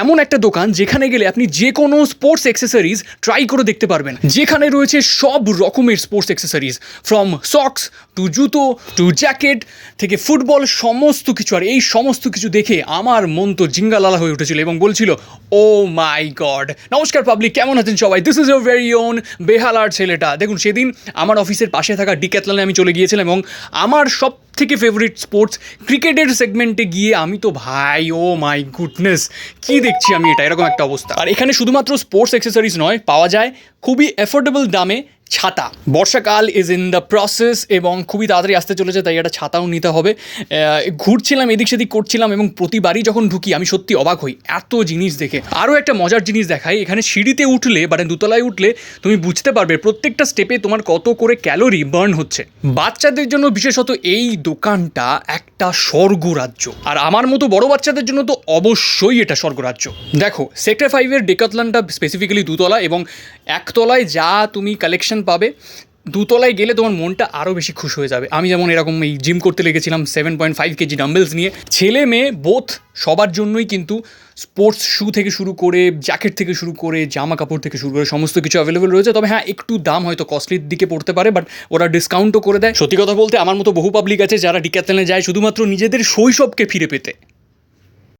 এমন একটা দোকান যেখানে গেলে আপনি যে কোনো স্পোর্টস অ্যাক্সেসরিজ ট্রাই করে দেখতে পারবেন, যেখানে রয়েছে সব রকমের sports accessories, from socks to জুতো টু জ্যাকেট থেকে ফুটবল, সমস্ত কিছু। আর এই সমস্ত কিছু দেখে আমার মন তো জিঙ্গালালা হয়ে উঠেছিল এবং বলছিল ও মাই গড। নমস্কার পাবলিক, কেমন আছেন সবাই? This is your very own বেহালার ছেলেটা। দেখুন, সেদিন আমার অফিসের পাশে থাকা ডিক্যাথলনে আমি চলে গিয়েছিলাম এবং আমার সব থেকে ফেভারিট স্পোর্টস ক্রিকেটের সেগমেন্টে গিয়ে আমি তো ভাই, ও মাই গুডনেস, কী দেখছি আমি এটা, এরকম একটা অবস্থা। আর এখানে শুধুমাত্র স্পোর্টস অ্যাক্সেসরিজ নয়, পাওয়া যায় খুবই অ্যাফোর্ডেবল দামে ছাতা। বর্ষাকাল ইজ ইন দ্য প্রসেস এবং খুবই তাড়াতাড়ি আসতে চলেছে, তাই একটা ছাতাও নিতে হবে। ঘুরছিলাম, এদিক সেদিক করছিলাম এবং প্রতিবারই যখন ঢুকি আমি সত্যি অবাক হই এত জিনিস দেখে। আরও একটা মজার জিনিস দেখাই, এখানে সিঁড়িতে উঠলে মানে দোতলায় উঠলে তুমি বুঝতে পারবে প্রত্যেকটা স্টেপে তোমার কত করে ক্যালোরি বার্ন হচ্ছে। বাচ্চাদের জন্য বিশেষত এই দোকানটা একটা স্বর্গরাজ্য, আর আমার মতো বড় বাচ্চাদের জন্য তো অবশ্যই এটা স্বর্গরাজ্য। দেখো, সেক্টর 5-এর ডেকাথলনটা স্পেসিফিক্যালি দুতলা এবং একতলায় যা তুমি কালেকশন পাবে, দুতলায় গেলে তোমার মনটা আরও বেশি খুশ হয়ে যাবে। আমি যেমন এরকম এই জিম করতে লেগেছিলাম 7.5 কেজি ডাম্বেলস নিয়ে। ছেলে মেয়ে বোথ সবার জন্যই কিন্তু স্পোর্টস শ্যু থেকে শুরু করে জ্যাকেট থেকে শুরু করে জামা কাপড় থেকে শুরু করে সমস্ত কিছু অ্যাভেলেবেল রয়েছে। তবে হ্যাঁ, একটু দাম হয়তো কস্টলির দিকে পড়তে পারে, বাট ওরা ডিসকাউন্টও করে দেয়। সত্যি কথা বলতে আমার মতো বহু পাবলিক আছে যারা ডিক্যাথলনে যায় শুধুমাত্র নিজেদের শৈশবকে ফিরে পেতে।